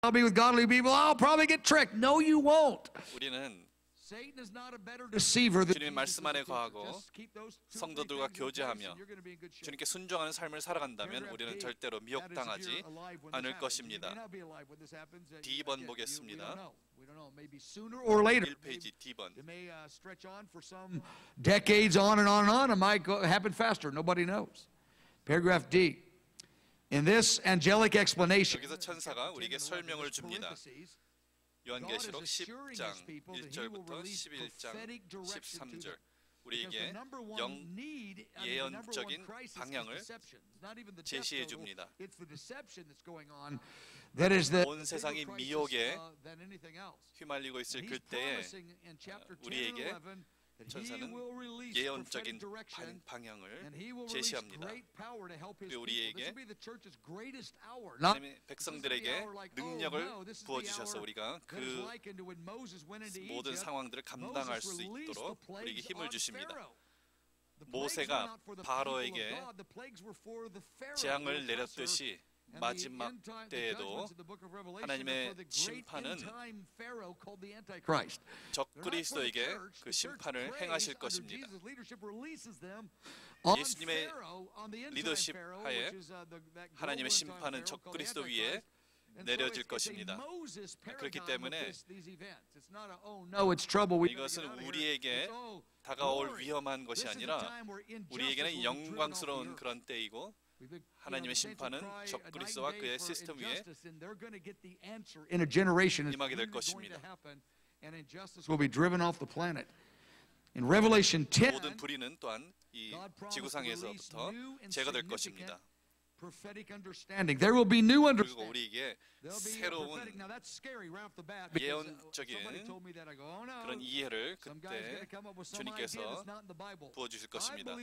I'll be with godly people. I'll probably get tricked. No, you won't. 우리는 Satan is not a better deceiver than 주님의 말씀 안에 거하고 성도들과 교제하며 주님께 순종하는 삶을 살아간다면 우리는 절대로 미혹당하지 않을 것입니다. D번 보겠습니다. 1페이지 D번. It may stretch on for some decades on and on and on. It might happen faster. Nobody knows. Paragraph D. In this angelic explanation, 여기서 천사가 우리에게 설명을 줍니다. 요한계시록 10장 1절부터 11장 13절. 우리에게 예언적인 방향을 제시해 줍니다. 온 세상이 미혹에 휘말리고 있을 그때에 우리에게 천사는 예언적인 방향을 제시합니다. 그리고 우리에게 하나님의 백성들에게 능력을 부어주셔서 우리가 그 모든 상황들을 감당할 수 있도록 우리에게 힘을 주십니다. 모세가 바로에게 재앙을 내렸듯이 마지막 때에도 하나님의 심판은 적그리스도에게 그 심판을 행하실 것입니다. 예수님의 리더십 하에 하나님의 심판은 적그리스도 위에 내려질 것입니다. 그렇기 때문에 이것은 우리에게 다가올 위험한 것이 아니라 우리에게는 영광스러운 그런 때이고 하나님의 심판은 적그리스도와 그의 시스템 위에 임하게 될 것입니다. 모든 불의는 또한 이 지구상에서부터 제거될 것입니다. There will be new 그리고 understanding. 우리에게 새로운 예언적인 그런 이해를 그때 주님께서 부어주실 것입니다.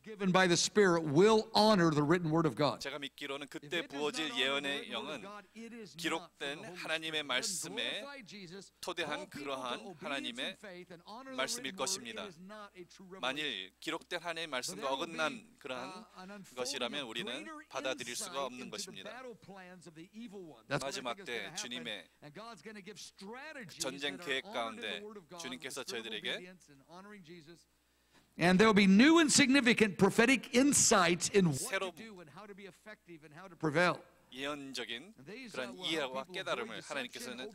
Given by the Spirit will honor the written word of God. 제가 믿기로는 그때 부어질 예언의 영은 기록된 하나님의 말씀에 토대한 그러한 하나님의 말씀일 것입니다. 만일 기록된 하나님의 말씀과 어긋난 그러한 것이라면 우리는 받아들일 수가 없는 것입니다. 마지막 때 주님의 전쟁 계획 가운데 주님께서 저희들에게 And there will be new and significant prophetic insights in what to do and how to be effective and how to prevail. 예언적인 그런 이해와 깨달음을 하나님께서는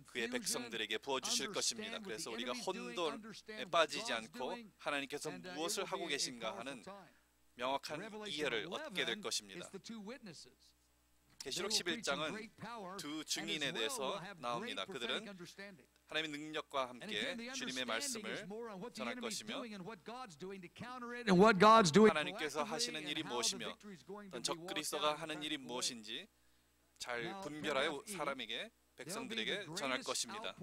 그의 백성들에게 부어주실 것입니다. 그래서 우리가 혼돈에 빠지지 않고 하나님께서 무엇을 하고 계신가 하는 명확한 이해를 얻게 될 것입니다. 계시록 11장은 두 증인에 대해서 나옵니다. 그들은 하나님의 능력과 함께 주님의 말씀을 전할 것이며 하나님께서 하시는 일이 무엇이며 적그리스도가 하는 일이 무엇인지 잘 분별하여 사람에게 백성들에게 전할 것입니다.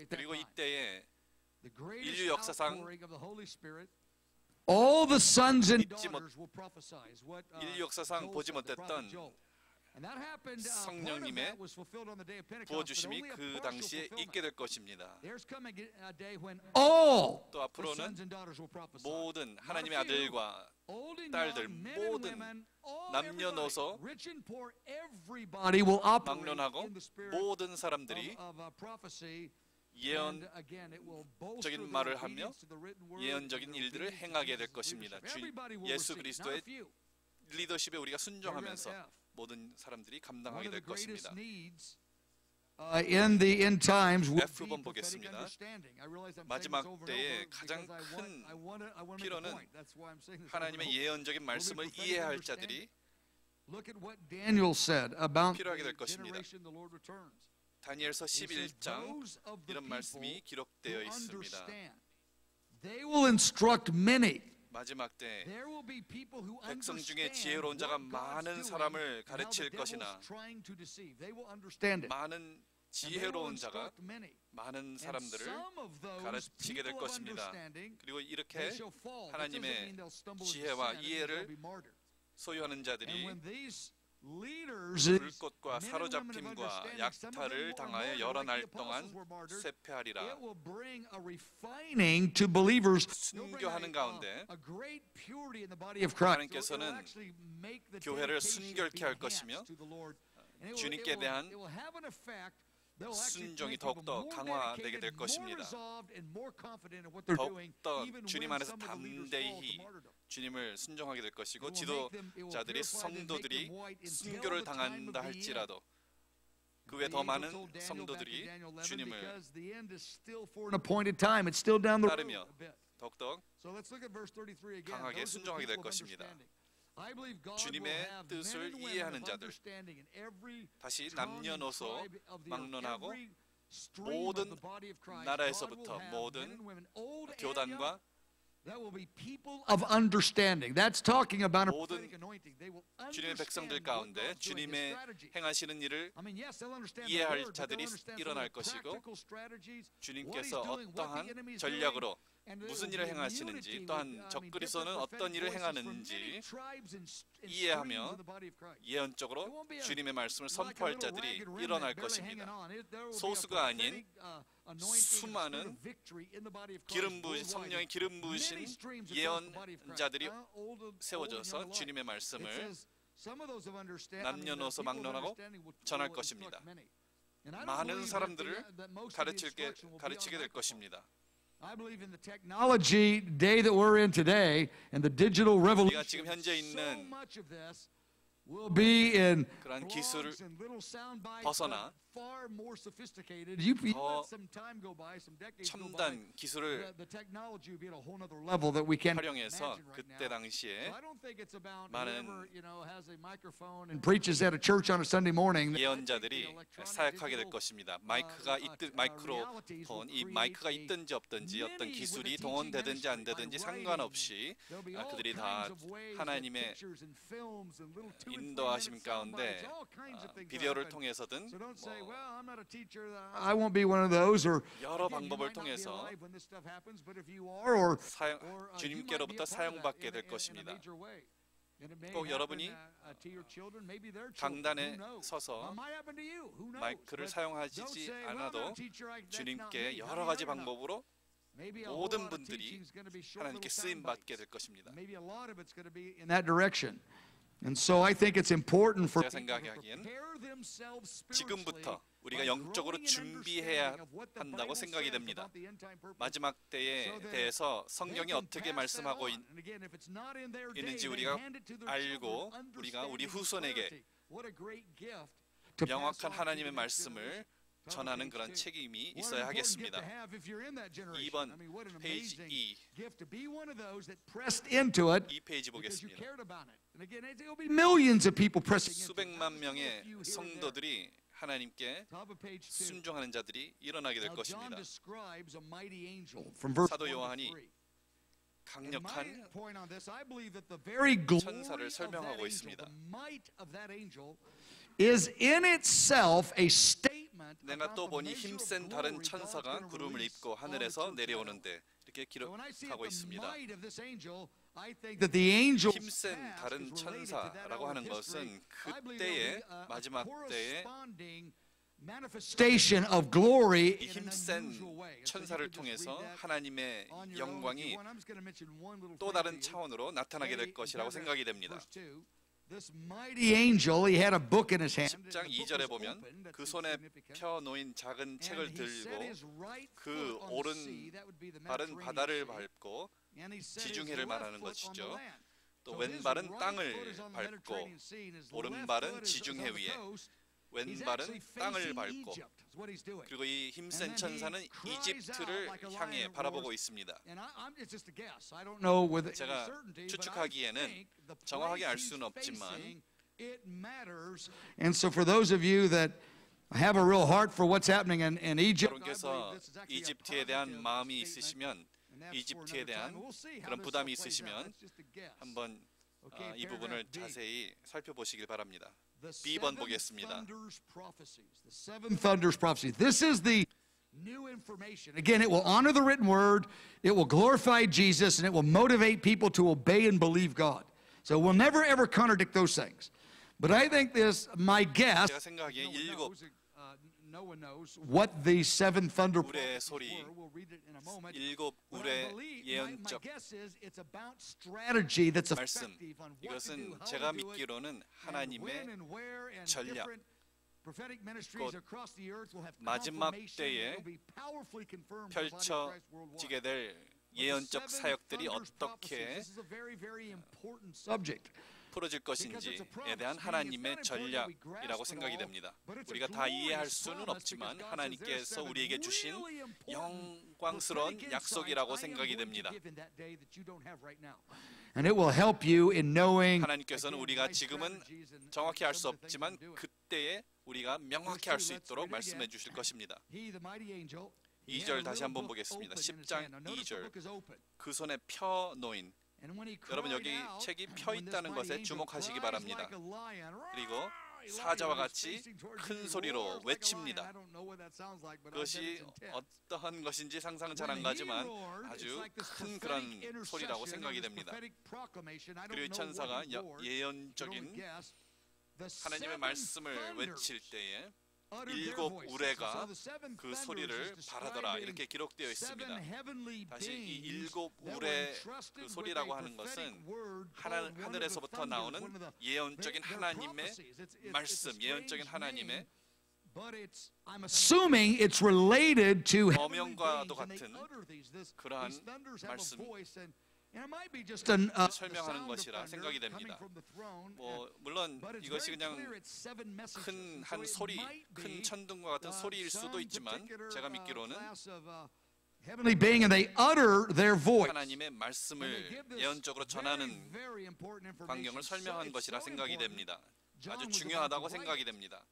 그리고 이때에 인류 역사상 All the sons and 잊지 못, daughters will prophesy. Is what 인류 역사상 보지 못했던 성령님의 부어주심이 그 당시에 있게 될 것입니다. 또 앞으로는 모든 하나님의 아들과 딸들 모든 남녀노소 막론하고 모든 사람들이 예언적인 말을 하며 예언적인 일들을 행하게 될 것입니다. 예수 그리스도의 리더십에 우리가 순종하면서 모든 사람들이 감당하게 될 것입니다. In the end times, F번 보겠습니다. 마지막 때에 가장 큰 필요는 하나님의 예언적인 말씀을 이해할 자들이 필요하게 될 것입니다. 다니엘서 11장 이런 말씀이 기록되어 있습니다. They will instruct many. 마지막 때 백성 중에 지혜로운 자가 많은 사람을 가르칠 것이나 많은 지혜로운 자가 많은 사람들을 가르치게 될 것입니다. 그리고 이렇게 하나님의 지혜와 이해를 소유하는 자들이 불꽃과 사로잡힘과 약탈을 당하여 여러 날 동안 쇠폐하리라. 순교하는 가운데 하나님께서는 교회를 순결케 할 것이며 주님께 대한 순종이 더욱더 강화되게 될 것입니다. 더욱더 주님 안에서 담대히 주님을 순종하게 될 것이고 지도자들이 성도들이 순교를 당한다 할지라도 그 외 더 많은 성도들이 주님을 따르며 더욱더 강하게 순종하게 될 것입니다. 주님의 뜻을 이해하는 자들, 다시 남녀노소 막론하고 모든 나라에서부터 모든 교단과 of understanding. That's talking about a 모든 prophetic anointing. They will 주님의 백성들 understand what 가운데 God's doing, His 주님의 strategy. 행하시는 일을 I mean, yes, they'll understand the 이해할 word, but 자들이 they'll understand 일어날 some of the 것이고 practical strategies, what He's 주님께서 doing, what the 어떠한 enemy is doing, 전략으로 and there 무슨 will 일을 be 행하시는지 unity 또한 with, 적그리스도는 different 어떤 prophetic 일을 voices from many 행하는지 tribes and streams 이해하며 of the body of Christ. 예언적으로 It won't be 주님의 말씀을 like a 선포할 little 자들이 ragged remnant 일어날 barely 것입니다. hanging on. There will be a 소수가 아닌 prophetic, anointing, 수많은 spirit of victory in the body of Christ 기름 부으신 worldwide. 성령의 기름 부으신 Many streams across the body of Christ. 예언자들이 Old and 세워져서 young alike. 주님의 It 말씀을 says, some of those of understand- 남녀노소 people of 막론하고 understanding will 전할 instruct 것입니다. many. And I don't 많은 believe 사람들을 that most of the 가르치게 instruction will be on 될 a microphone. 것입니다. I believe in the technology day that we're in today and the digital revolution. 우리가 지금 현재 So 있는 much of this will be in 그러한 기술을 blogs and little sound bites, 벗어나 but far more sophisticated. You 더 let some time go by, some decades go by. 첨단 기술을 The technology will be at a whole other level that we can't 활용해서 imagine right 그때 now. 당시에 So I don't think it's about 많은 whoever, has a microphone and preaches at a church on a Sunday morning. 예언자들이 사역하게 될 것입니다. 마이크가 있든 마이크로폰, 이 마이크가 있든지 없든지 어떤 기술이 동원되든지 안 되든지 상관없이 그들이 다 하나님의 인도하심 가운데 비디오를 통해서든 So don't say, 뭐 well, I'm not a teacher. I won't be one of those. Or 여러 again, you 방법을 might not be 통해서 alive when this stuff happens, but if you are, or 사용, you might be 주님께로부터 a part of that 사용받게 in 될 a 것입니다. major way. And it may 꼭 happen, 여러분이 to your children, maybe their children. 강단에 Who knows? 서서 It might happen to you. Who knows? 마이크를 But 사용하지 don't say, well, I'm 않아도 not a teacher. That's not 주님께 me. 여러 Honey, 가지 you're not. 방법으로 Maybe a whole 모든 lot of 분들이 teaching is going to be short 하나님께 little 쓰임 sound 받게 bites. 될 것입니다. Maybe a lot of it's going to be in that direction. And so I think it's important for 제가 people to 생각하기엔 prepare themselves 지금부터 spiritually 우리가 by 영적으로 growing in 준비해야 understanding of what the 한다고 Bible 생각이 says 됩니다. about the end time purpose. 마지막 때에 So that 대해서 they 성경이 can 어떻게 pass that 말씀하고 on. And again, if it's not in their day, 있는지 they 우리가 hand it to their 알고 children, 우리가 우리 understanding 후손에게 clarity. What a great gift to pass 명확한 on to 하나님의 the next 말씀을 generation. 전하는 그런 책임이 있어야 하겠습니다. 2번 페이지 2, 2 이 페이지 보겠습니다. Millions of people pressing into it. 수백만 명의 성도들이 하나님께 순종하는 자들이 일어나게 될 Now John 것입니다. describes a mighty angel from verse 사도 1 to 요한이 3. And my 강력한 point on this, I believe that the very glory 천사를 of that 설명하고 angel, 있습니다. the might of that angel, is in itself a statement 내가 about 또 the 보니 measure of 힘센 glory 다른 God's 천사가 going to 구름을 release 입고 on the 하늘에서 church of 내려오는데 이렇게 So when I see 기록하고 the 있습니다. might of this angel, I think that the angel's 힘센 past 다른 is related to that 천사라고 hour 하는 of history. 것은 I believe 그때의 there'll be a 마지막 때의 corresponding manifestation of glory 이 in an 힘센 unusual way. And so you 천사를 could just read 통해서 that 하나님의 on your own if 영광이 you want. I'm just going to mention one little 또 phrase 다른 to you. 차원으로 나타나게 될 것이라고 생각이 됩니다. Verse 2, This mighty angel, he had a book in his hand. 10장 and the book 2절에 was 보면 open, that's 그 손에 significant. 펴 놓인 작은 책을 And he set 들고 his right 그 foot on the 오른 sea, that would be the 발은 Mediterranean 바다를 Sea, 밟고 and he set his 지중해를 left 말하는 foot on the 것이죠. land. 또 So his 왼발은 right 땅을 foot is on the 밟고 Mediterranean Sea, and his left 오른발은 foot is 지중해 on the 위에 coast. He's 왼발은 actually 땅을 facing 밟고 Egypt, is what he's doing. 그리고 이 And 힘센 then 천사는 he cries out 이집트를 like a lion 향해 that 바라보고 roars. 있습니다. And it's just a guess. I don't know with any 제가 certainty, but I 추측하기에는 think the 정확하게 알 place 수는 he's 없지만 facing, it matters. And so for those of you that have a real heart for what's happening in Egypt, I believe 여러분께서 this is actually a 이집트에 대한 positive 마음이 statement. 있으시면 And that's for 이집트에 another 대한 time. We'll see how 그런 this 부담이 all plays out. 있으시면 That's just a guess. 한번 Okay, 이 부분을 paragraph B. 자세히 살펴보시길 바랍니다. The B번 seven 보겠습니다. thunders prophecies. The seven thunders prophecies. This is the new information. Again, it will honor the written word, it will glorify Jesus, and it will motivate people to obey and believe God. So we'll never ever contradict those things. But I think this, my guess, 제가 생각하기에 no one knows what these seven thunder 우레의 prophecies 소리, were. We'll read it in a moment. 일곱 But I 우레 believe, my 예언적 guess is it's about strategy that's 말씀 effective on what to do, 이것은 how 제가 to do it, 믿기로는 and when 하나님의 and where and 전략, different 마지막 때에 펼쳐지게 될 예언적 사역들이 어떻게 풀어질 것인지에 대한 하나님의 전략이라고 생각이 됩니다. 우리가 다 이해할 수는 없지만 하나님께서 우리에게 주신 영광스러운 약속이라고 생각이 됩니다. And it will help you in knowing. 하나님께서는 우리가 지금은 정확히 알 수 없지만 그때에 우리가 명확히 알 수 있도록 말씀해 주실 것입니다. 2절 다시 한번 보겠습니다. 10장 2절. 그 손에 펴 놓인. 여러분 여기 책이 펴 있다는 것에 주목하시기 바랍니다. 그리고 사자와 같이 큰 소리로 외칩니다. 그것이 어떠한 것인지 상상은 잘 안 가지만 아주 큰 그런 소리라고 생각이 됩니다. 그리고 이 천사가 예언적인 하나님의 말씀을 외칠 때에 일곱 우레가 그 소리를 바라더라 이렇게 기록되어 있습니다. 다시 이 일곱 우레 그 소리라고 하는 것은 하늘에서부터 나오는 예언적인 하나님의 말씀, 예언적인 하나님의 어명과도 같은 그러한 말씀 설명하는 것이라 생각이 됩니다. 물론 이것이 그냥 큰 한 소리, 큰 천둥과 같은 소리일 수도 있지만 제가 믿기로는 하나님의 말씀을 예언적으로 전하는 광경을 설명한 것이라 생각이 됩니다. 아주 중요하다고 생각이 됩니다.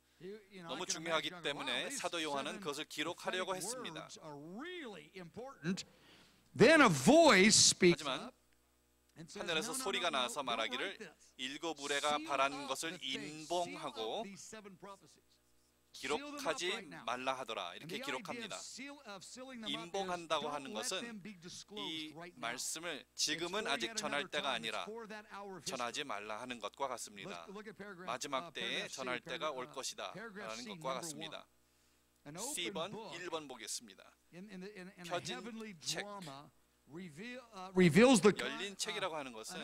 너무 중요하기 때문에 사도 요한은 그것을 기록하려고 했습니다. 하지만 하늘에서 소리가 나서 말하기를 일곱 우레가 바란 것을 인봉하고 기록하지 말라 하더라 이렇게 기록합니다. 인봉한다고 하는 것은 이 말씀을 지금은 아직 전할 때가 아니라 전하지 말라 하는 것과 같습니다. 마지막 때에 전할 때가 올 것이다 라는 것과 같습니다. C번 1번 보겠습니다. 펴진 책. 열린 책이라고 하는 것은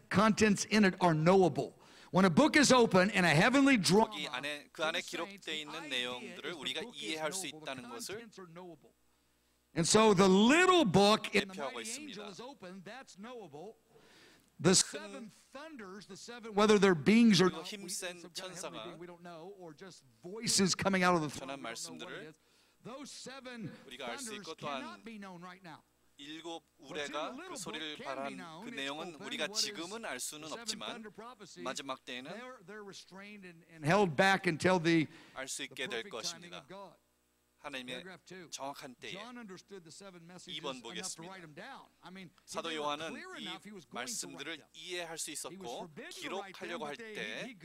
contents in it are knowable. When a book is open in a heavenly drama, 그 안에 기록되어 있는 내용들을 우리가 이해할 수 있다는 것을 and so the little book in the 대표하고 mighty 있습니다. angel is open, that's knowable. The seven thunders, the seven, whether they're beings or not, 힘센 천사가 we don't know, or just voices coming out of the throne. 전한 말씀들을 우리가 알 수 있고 또한 일곱 우레가 그 소리를 발한 그 내용은 우리가 지금은 알 수는 없지만 마지막 때에는 알 수 있게 될 것입니다. 하나님의 정확한 때에 2번 보겠습니다. 사도 요한은 이 말씀들을 이해할 수 있었고 기록하려고 할 때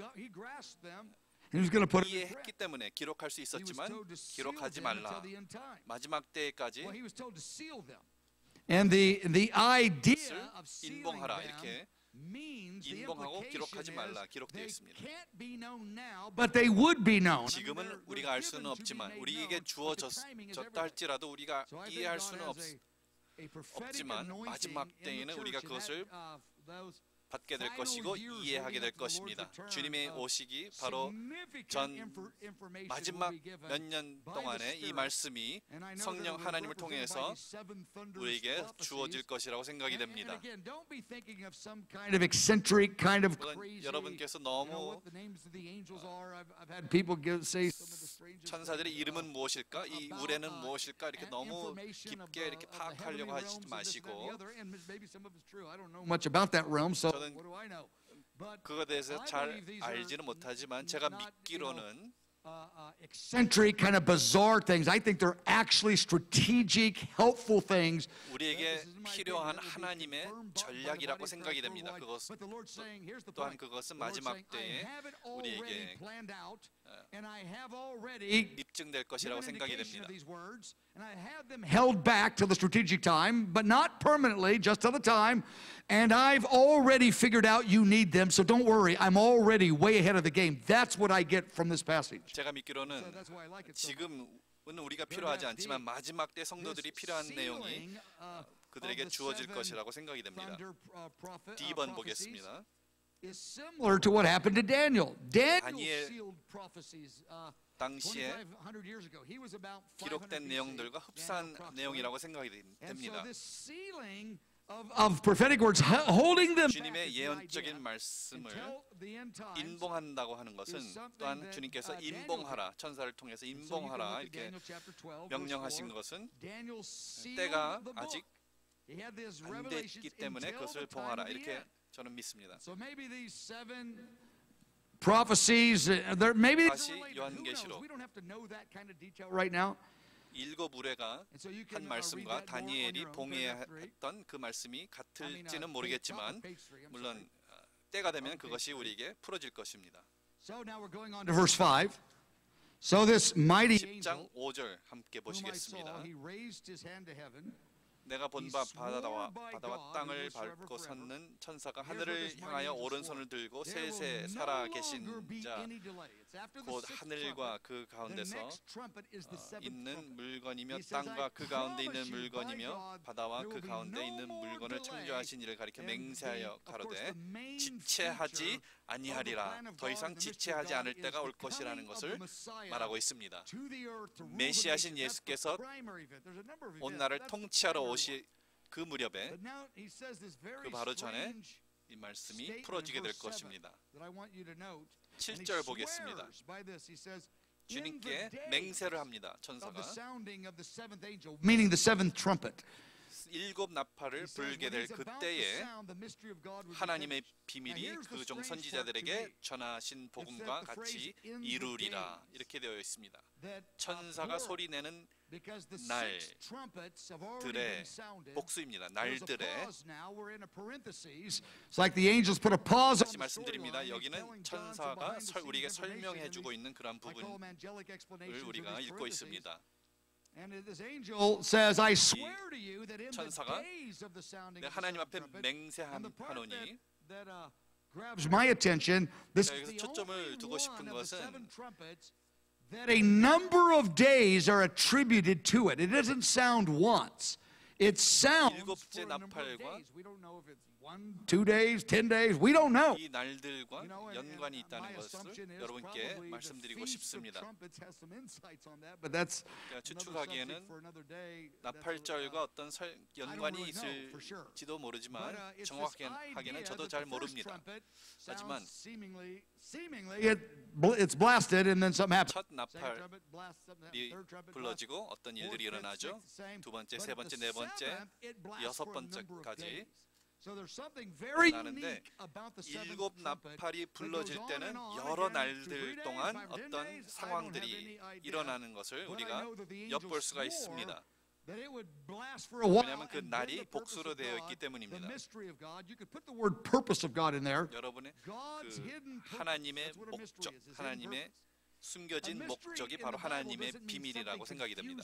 이해했기 때문에 기록할 수 있었지만 기록하지 말라. 마지막 때까지 And the idea of 인봉하라 이렇게 인봉하고 기록하지 말라 기록되어 있습니다. But they would be known. 지금은 우리가 알 수는 없지만 우리에게 주어졌다 할지라도 우리가 이해할 수는 없지만 마지막 때에는 우리가 그것을 받게 될 것이고 이해하게 될 것입니다. 주님의 오시기 바로 전 마지막 몇 년 동안에 이 말씀이 성령 하나님을 통해서 우리에게 주어질 것이라고 생각이 됩니다. 물론 여러분께서 너무 천사들의 이름은 무엇일까? 이 우레는 무엇일까? 이렇게 너무 깊게 이렇게 파악하려고 하지 마시고 저는 그거에 대해서 잘 알지는 못하지만 제가 믿기로는 eccentric, kind of bizarre things. I think they're actually strategic, helpful things. 우리에게 필요한 하나님의 전략이라고 생각이 됩니다. 또한 그것은 마지막 때에 우리에게 입증될 것이라고 생각이 됩니다. And I had them held back till the strategic time, but not permanently, just till the time. And I've already figured out you need them, so don't worry. I'm already way ahead of the game. That's what I get from this passage. 제가 믿기로는 지금은 우리가 필요하지 않지만 마지막 때 성도들이 필요한 내용이 그들에게 주어질 것이라고 생각이 됩니다. D번 보겠습니다. Is similar to what happened to Daniel. Daniel 다니엘 sealed 당시에 기록된 내용들과 흡사한 내용이라고 생각이 됩니다. Of prophetic words, holding them 주님의 예언적인 말씀을 인봉한다고 하는 것은 또한 주님께서 인봉하라, 천사를 통해서 인봉하라 이렇게 명령하신 것은 때가 아직 안 됐기 때문에 그것을 봉하라 이렇게 저는 믿습니다. prophecies, maybe 다시 요한계시록 we don't have to know that kind of detail right now. 일곱 우레가 한 말씀과 다니엘이 봉해했던 그 말씀이 같을지는 모르겠지만 물론 때가 되면 그것이 우리에게 풀어질 것입니다. So now we're going on to verse 5. So this mighty 10장 5절 함께 보시겠습니다. he raised his hand to heaven. 내가 본 바다와 땅을 밟고 섰는 천사가 하늘을 향하여 오른손을 들고 셋에 살아 계신 자 곧 하늘과 그 가운데서 있는 물건이며 땅과 그 가운데 있는 물건이며 바다와 그 가운데 있는 물건을 창조하신 이를 가리켜 맹세하여 가로되 지체하지 아니하리라. 더 이상 지체하지 않을 때가 올 것이라는 것을 말하고 있습니다. 메시아신 예수께서 온 나라를 통치하러 오시 그 무렵에 그 바로 전에 이 말씀이 풀어지게 될 것입니다. 7절 보겠습니다. 주님께 맹세를 합니다. 천사가 meaning the seventh trumpet. 일곱 나팔을 불게 될 그때에 하나님의 비밀이 그 종 선지자들에게 전하신 복음과 같이 이루리라 이렇게 되어 있습니다. 천사가 소리내는 날들의 복수입니다. 날들의 It's like the angels put a pause 다시 말씀드립니다. 여기는 천사가 우리에게 설명해주고 있는 그런 부분을 우리가 읽고 있습니다. And this angel says, I swear to you that in the 천사가 days of the sounding of the 하나님 seventh 앞에 trumpet, 맹세하노니 and the part that grabs my attention, this is the 초점을 only 두고 싶은 one of the 것은 seven trumpets that a number of days are attributed to it. It doesn't sound once. It sounds 일곱째 for a number of 나팔과 days. We don't know if it's 1, 2 days, 10 days. We don't know. 이 날들과 연관이 있다는 것을 여러분께 말씀드리고 싶습니다. 그러니까 추측하기에는 나팔절과 어떤 연관이 있을지도 모르지만 정확하게는 저도 잘 모릅니다. 하지만 it's blasted and then something happens. 첫 나팔이 불러지고 어떤 일들이 일어나죠. 두 번째, 세 번째, 네 번째, 여섯 번째까지 나는데 일곱 나팔이 불러질 때는 여러 날들 동안 어떤 상황들이 일어나는 것을 우리가 엿볼 수가 있습니다. 왜냐하면 그 날이 복수로 되어 있기 때문입니다. 여러분의 그 하나님의 목적, 하나님의 숨겨진 목적이 바로 하나님의 비밀이라고 생각이 됩니다.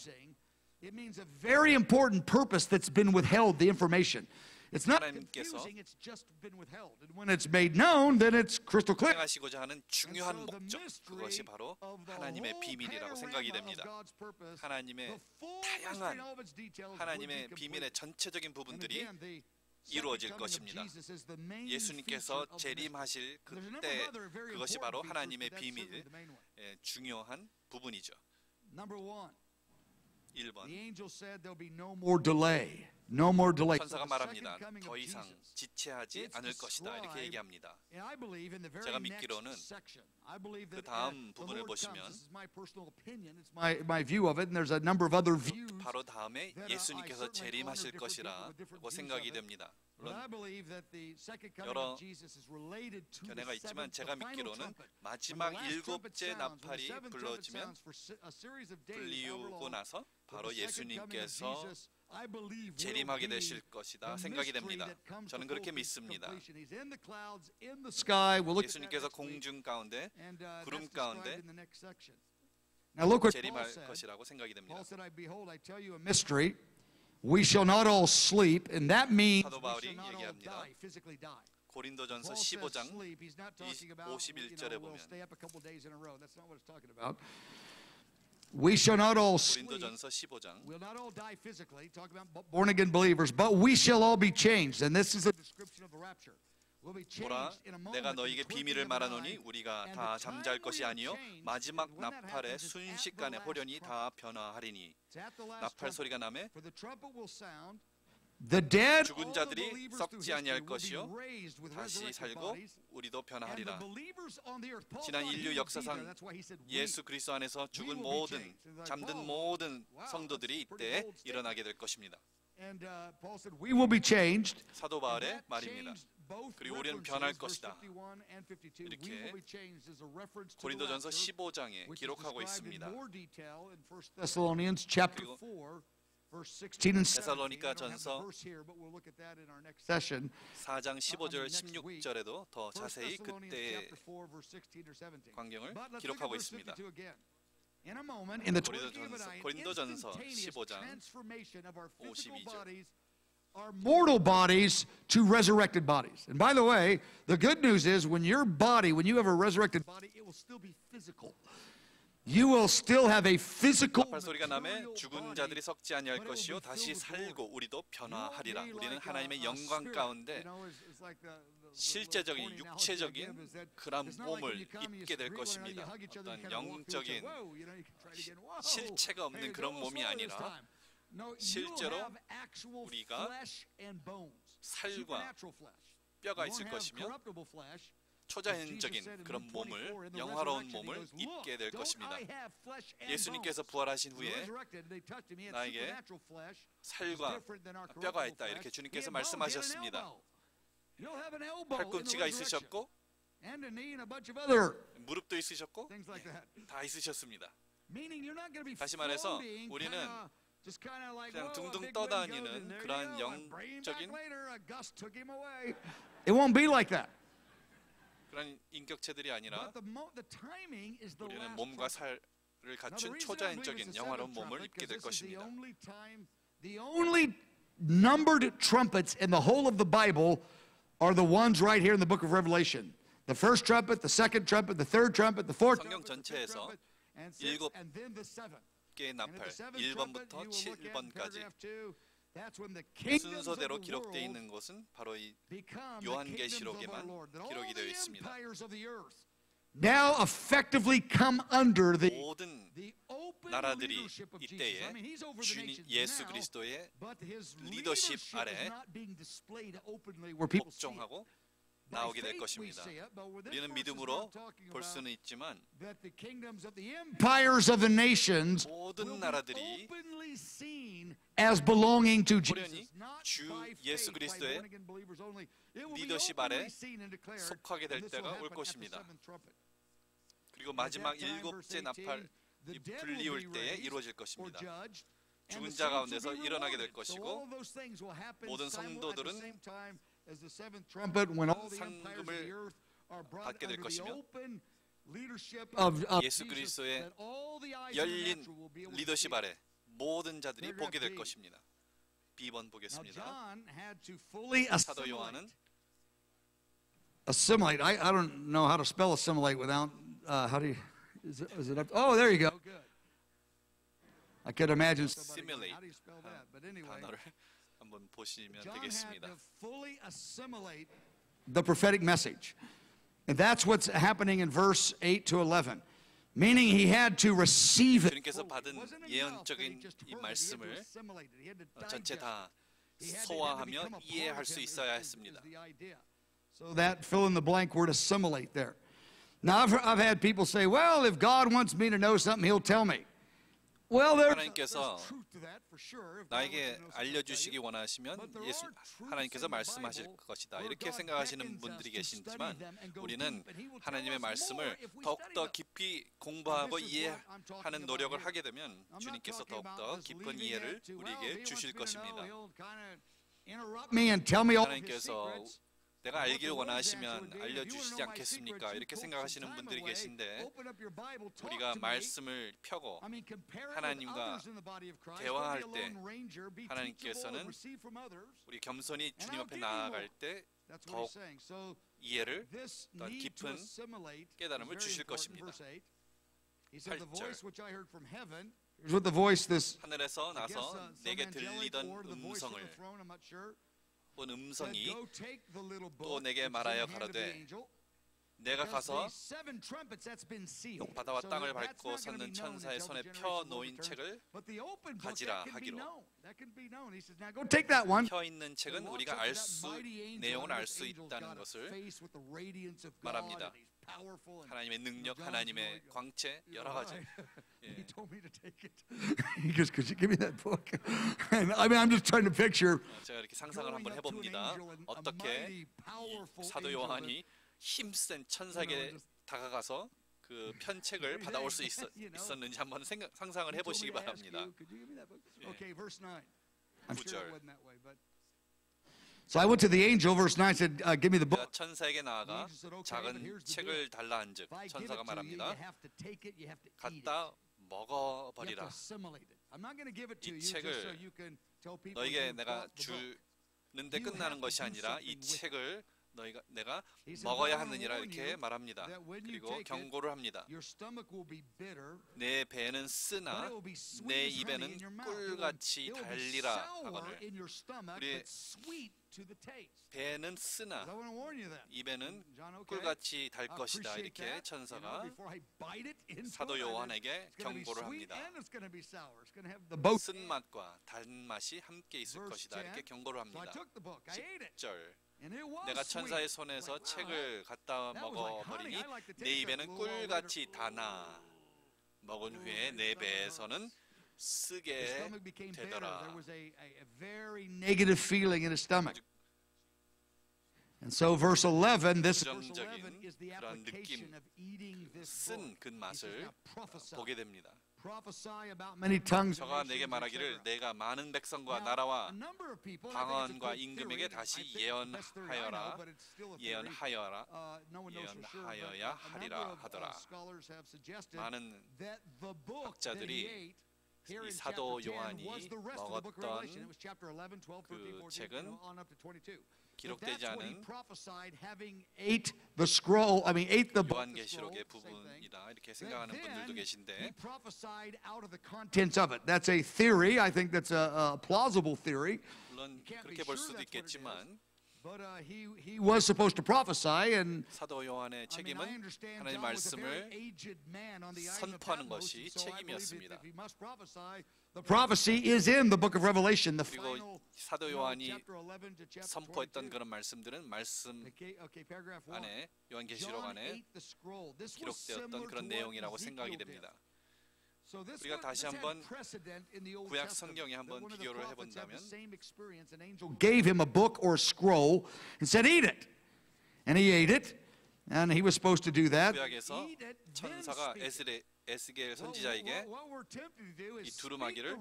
It means a very important purpose that's been withheld, the information. It's not confusing, it's just been withheld. And when it's made known, then it's crystal clear. 하시고자 하는 중요한 목적, 그것이 바로 하나님의 비밀이라고 생각이 됩니다. 하나님의 다양한 하나님의 비밀의 전체적인 부분들이 이루어질 것입니다. 예수님께서 재림하실 그때 그것이 바로 하나님의 비밀의 중요한 부분이죠. 1번 천사가 말합니다. 더 이상 지체하지 않을 것이다 이렇게 얘기합니다. 제가 믿기로는 그 다음 부분을 보시면 바로 다음에 예수님께서 재림하실 것이라고 생각이 됩니다. 물론 여러 견해가 있지만 제가 믿기로는 마지막 일곱째 나팔이 불리우고 나서 바로 예수님께서 재림하게 되실 것이다 생각이 됩니다. 저는 그렇게 믿습니다. 예수님께서 공중 가운데, 구름 가운데 재림할 것이라고 생각이 됩니다. We shall not all sleep, and that means 사도 바울이 얘기합니다. 고린도전서 15장 51절에 보면 we shall not all sleep. 고린도전서 15장 We'll not all die physically, talk about born again believers, but we shall all be changed. And this is a description of the rapture. 보라, 내가 너에게 비밀을 말하노니 우리가 다 잠잘 것이 아니요 마지막 나팔의 순식간에 호련히 다 변화하리니. 나팔 소리가 나매 죽은 자들이 썩지 아니할 것이요 다시 살고 우리도 변화하리라. 지난 인류 역사상 예수 그리스도 안에서 죽은 모든, 잠든 모든 성도들이 이때 일어나게 될 것입니다. 사도 바울의 말입니다. 그리고 우리는 변할 것이다. 이렇게 고린도전서 15장에 기록하고 있습니다. 그리고 데살로니가 전서 4장 15절 16절에도 더 자세히 그때의 광경을 기록하고 있습니다. 고린도전서 15장 52절 Our mortal bodies to resurrected bodies. And by the way, the good news is when you have a resurrected body, it will still be physical. You will still have a physical. 나팔 소리가 나매 죽은 자들이 썩지 아니할 것이요 다시 살고 우리도 변화하리라. 우리는 하나님의 영광 가운데 실제적인 육체적인 그런 몸을 입게 될 것입니다. 어떤 영적인 실체가 없는 그런 몸이 아니라 실제로 우리가 살과 뼈가 있을 것이며 초자연적인 그런 몸을, 영화로운 몸을 입게 될 것입니다. 예수님께서 부활하신 후에 나에게 살과 뼈가 있다 이렇게 주님께서 말씀하셨습니다. 팔꿈치가 있으셨고 무릎도 있으셨고 다 있으셨습니다. 다시 말해서 우리는 그냥 둥둥 떠다니는 그러한 영적인 It won't be like that. 그런 인격체들이 아니라 우리는 몸과 살을 갖춘 초자연적인 영화로운 몸을 입게 될 것입니다. The only numbered trumpets in the whole of the Bible are the ones right here in the book of Revelation. The first trumpet, the second trumpet, the third trumpet, the fourth 성경 전체에서 일곱 개의 나팔 1번부터 7번까지 순서대로 기록되어 있는 것은 바로 이 요한계시록에만 기록이 되어 있습니다. Now effectively come under the 모든 나라들이 이때에 주님 예수 그리스도의 리더십 아래 복종하고 나오게 될 것입니다. 우리는 믿음으로 볼 수는 있지만 empires of the nations 모든 나라들이 as belonging to 호련히 주 예수 그리스도의 리더십 아래 속하게 될 때가 올 것입니다. 그리고 마지막 일곱째 나팔 불리울 때에 이루어질 것입니다. 죽은 자 가운데서 일어나게 될 것이고 모든 성도들은 상금을 받게 될 것이며 예수 그리스도의 열린 리더십 아래 모든 자들이 보게 될 것입니다. B번 보겠습니다. 사도 요한은 assimilate. I don't know how to spell assimilate without how do you is it up? Oh, there you go. Good. I could imagine somebody. How do you spell that? But anyway. 단어를 한번 보시면 되겠습니다. Fully assimilate the prophetic message. And that's what's happening in verse 8 to 11. Meaning he had to receive it. 주님께서 받은 예언적인 이 말씀을 전체 다 소화하며 이해할 수 있어야 했습니다. So that fill in the blank word assimilate there. Now I've had people say, well, if God wants me to know something, he'll tell me. Well, 하나님께서 나에게 알려주시기 원하시면 하나님께서 말씀하실 것이다 이렇게 생각하시는 분들이 계시지만 우리는 하나님의 말씀을 더욱더 깊이 공부하고 이해하는 노력을 하게 되면 주님께서 더욱더 깊은 이해를 우리에게 주실 것입니다. 하나님께서 내가 알기를 원하시면 알려주시지 않겠습니까? 이렇게 생각하시는 분들이 계신데 우리가 말씀을 펴고 하나님과 대화할 때 하나님께서는 우리 겸손히 주님 앞에 나아갈 때 더욱 이해를 더 깊은 깨달음을 주실 것입니다. 8절 하늘에서 나서 내게 들리던 음성을 본 음성이 또 내게 말하여 가로되 내가 가서 바다와 땅을 밟고 섰는 천사의 손에 펴 놓인 책을 가지라 하기로. 펴 있는 책은 우리가 내용을 알 수 있다는 것을 말합니다. 하나님의 능력, 하나님의 광채, 여러 가지. He told me to take it. He goes, "Could you give me that book?" And I mean, I'm just trying to picture. 제가 이렇게 상상을 한번 해봅니다. 어떻게 사도 요한이 힘센 천사에게 다가가서 그 편책을 받아올 수 있었는지 한번 상상을 해보시기 바랍니다. Okay, verse 9. 9절. So I went to the angel, verse 9 said, "Give me the book." 천사에게 나아가 작은 책을 달라 한즉 천사가 말합니다. 갖다 먹어버리라. 이 책을 너에게 내가 주는데 끝나는 것이 아니라 이 책을 내가 먹어야 하느니라 이렇게 말합니다. 그리고 경고를 합니다. 내 배는 쓰나 내 입에는 꿀같이 달리라 하거늘. 우리 배는 쓰나 입에는 꿀같이 달 것이다 이렇게 천사가 사도 요한에게 경고를 합니다. 쓴맛과 단맛이 함께 있을 것이다 이렇게 경고를 합니다. 10절 내가 천사의 손에서 책을 갖다 먹어버리니 내 입에는 꿀같이 다나 먹은 후에 내 배에서는 쓰게 되더라. Negative feeling in his stomach. And so verse 11, this verse 11 부정적인 is the 그런 application 느낌, of eating this 쓴 book. 그 맛을 보게 됩니다. Prophesy about many tongues. 저가 내게 말하기를 내가 많은 백성과 나라와 방언과 임금에게 다시 예언하여야 하리라 하더라. 많은 학자들이 이 사도 요한이 먹었던 그 책은 기록되지 않은 요한계시록의 부분이다 이렇게 생각하는 분들도 계신데 contents of it. That's a theory. I think that's a plausible theory. 물론 그렇게 볼 수도 있겠지만 But he was supposed to prophesy, and 사도 요한의 책임은 하나님의 말씀을 선포하는 것이 책임이었습니다. The prophecy is in the book of Revelation. The 그리고 final 사도 요한이 선포했던 그런 말씀들은 말씀 안에 요한계시록 안에 기록되었던 그런 내용이라고 생각이 됩니다. 우리가 다시 한번 구약 성경에 한번 비교를 해본다면 gave him a book or a scroll and said, "Eat it," and he ate it, and he was supposed to do that. 구약에서 천사가 에스겔 선지자에게 이 두루마기를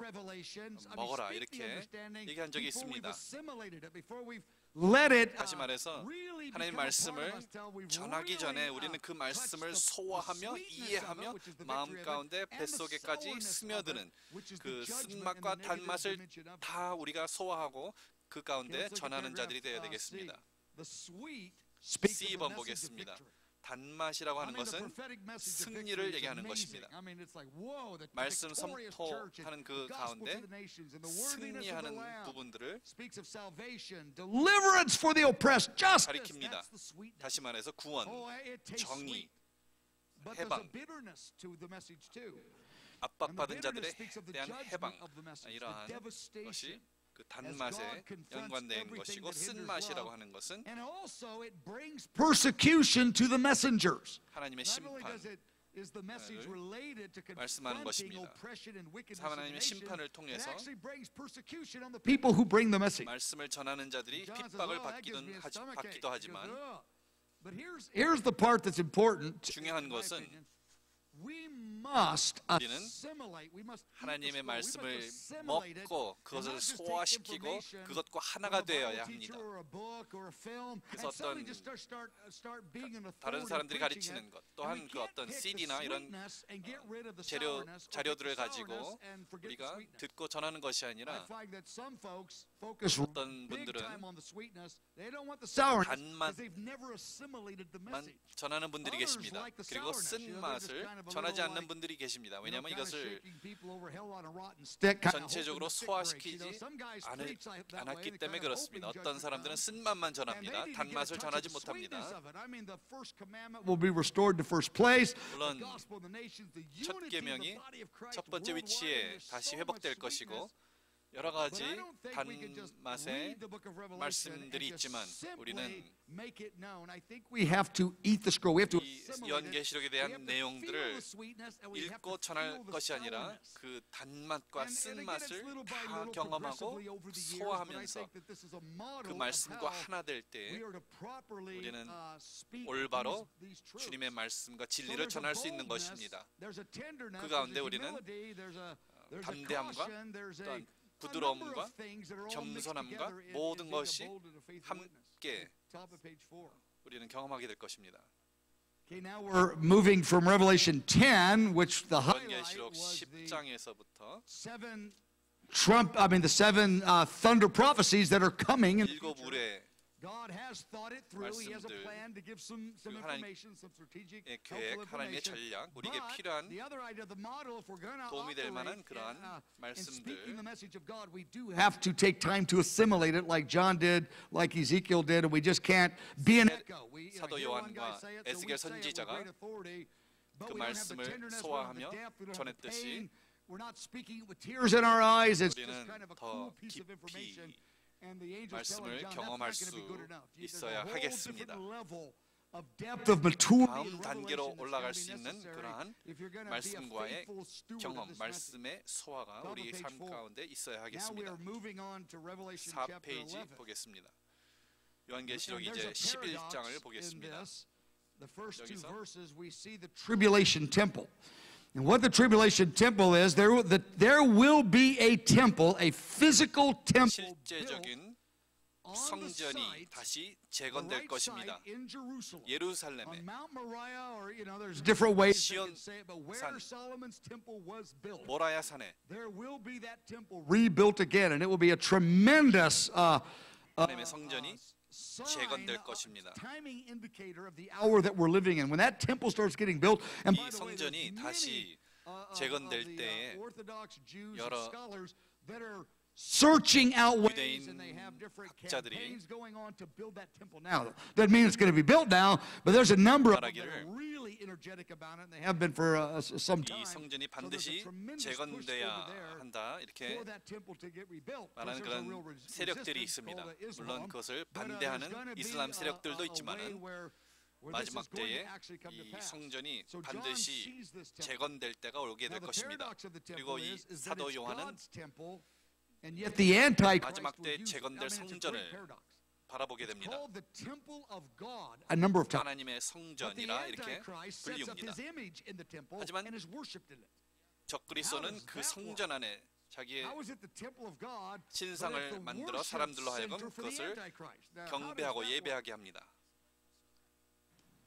먹어라 이렇게 얘기한 적이 있습니다. Let it. 다시 말해서 하나님 말씀을 전하기 전에 우리는 그 말씀을 소화하며 이해하며 마음 가운데 뱃속에까지 스며드는 그 쓴맛과 단맛을 다 우리가 소화하고 그 가운데 전하는 자들이 되어야 되겠습니다. C번 보겠습니다. 단맛이라고 하는 것은 승리를 얘기하는 것입니다. 말씀 선포하는 그 가운데 승리하는 부분들을 가리킵니다. 다시 말해서 구원, 정의, 해방, 압박받은 자들에 대한 해방, 이러한 것이 그 단맛에 연관된 것이고 쓴맛이라고 하는 것은 persecution to the messengers. 하나님의 심판을 말씀하는 것입니다. 하나님의 심판을 통해서 people who bring the message. 말씀을 전하는 자들이 핍박을 받기도 하지만 Here's the part that's important. 중요한 것은 We must 우리는 assimilate. We must 하나님의 말씀을 먹고 그것을 소화시키고 그것과 하나가 되어야 합니다. 그래서 어떤 다른 사람들이 가르치는 것 또한 그 어떤 CD나 이런 자료들을 가지고 우리가 듣고 전하는 것이 아니라 어떤 분들은 단맛만 전하는 분들이 계십니다. 그리고 쓴맛을 전하지 않는 분들이 계십니다. 왜냐하면 이것을 전체적으로 소화시키지 않았기 때문에 그렇습니다. 어떤 사람들은 쓴맛만 전합니다. 단맛을 전하지 못합니다. 물론 첫 계명이 첫 번째 위치에 다시 회복될 것이고 여러 가지 단맛의 말씀들이 있지만 우리는 이 요한계시록에 대한 내용들을 읽고 전할 것이 아니라 그 단맛과 쓴맛을 다 경험하고 소화하면서 그 말씀과 하나 될 때 우리는 올바로 주님의 말씀과 진리를 전할 수 있는 것입니다. 그 가운데 우리는 담대함과 또한 부드러움과 겸손함과 모든 것이 함께 우리는 경험하게 될 것입니다. Okay, now we're moving from Revelation 10, which the highlight 요한계시록 was the 10장에서부터 the seven thunder prophecies that are coming. And 일곱 우레 God has thought it through. He has a 말씀들, plan to give some information, some strategic 계획, 하나님의 전략, 우리에게 필요한 the other idea, the model, if we're going to 도움이 될 만한 operate 그러한 in speaking the 말씀들 message of God, we do have to take time to assimilate it, like John did, like Ezekiel did, and we just can't be an echo. We 사도 hear one guy 요한과 say it, so we 에스겔 say it with 선지자가 great authority, but 그 we don't have the 말씀을 tenderness, we don't have 소화하며 the depth, we don't have the 전했듯이 pain. We're not speaking it with tears in our eyes. It's just 우리는 kind of a 더 cool piece of information. 깊이 And the angel's telling 말씀을 John, 경험할 that's not 수 going to be good enough. There's 있어야 a whole 하겠습니다. different level of depth of maturity 다음 and 단계로 revelation 올라갈 that's 수 going to 있는 be necessary 그러한 if you're going to be a 말씀과의 faithful steward of 경험, this message. 말씀의 소화가 우리 삶 가운데 있어야 Now we 하겠습니다. are moving on to Revelation chapter 4페이지 11. 보겠습니다. And 요한계시록 there's 이제 a paradox 11장을 in 보겠습니다. this. The first two 여기서 verses we see the tribulation temple. And what the tribulation temple is, there will be a temple, a physical temple built 실제적인 on the 성전이 site, 다시 the 재건될 right 것입니다. site in Jerusalem. 예루살렘에 On Mount Moriah, or there's different ways they 시온 can say it, but where 산. Solomon's temple was built, 모라야 산에 there will be that temple rebuilt again, and it will be a tremendous 하나님의 성전이 sign, 재건될 것입니다. timing indicator of the hour that we're living in. When that temple starts getting built, and by 이 the way, 성전이 there's 다시 many 재건될 때에 Orthodox Jews and 여러 scholars that are searching out ways, 유대인 and they have different 학자들이 campaigns going on to build that temple now. Doesn't mean it's going to be built now, but there's a number of them that are 말하기를 really energetic about it, and they have been for some 이 time. 성전이 So there's a 반드시 tremendous push over 재건돼야 there 한다 이렇게 for that temple to get rebuilt. 말하는 There's a 그런 real 세력들이 resistance 있습니다. called Islam, 물론 그것을 but, there's 반대하는 gonna be 이슬람 세력들도 a way 있지만은 where this is 마지막 going 때에 to actually come to 이 pass. 성전이 So John 반드시 sees this temple. 재건될 때가 오게 Now 될 the 것입니다. paradox of the 그리고 temple 이 is that 사도 it's 요한은 God's temple, and yet the Antichrist 마지막 will 때 use it. 재건될 I mean, it's a great 성전을 paradox. 바라보게 It's 됩니다. called the temple of God a number of times. 하나님의 But the 성전이라 이렇게 Antichrist sets up 불리웁니다. his image in the temple 하지만 and is worshipped in it. 적그리스도는 그 성전 안에 자기의 How is it the temple of God, but 신상을 it's the 만들어 worship 사람들로 하여금 center for the 그것을 Antichrist? Now, how does 경배하고 that work? 예배하게 합니다.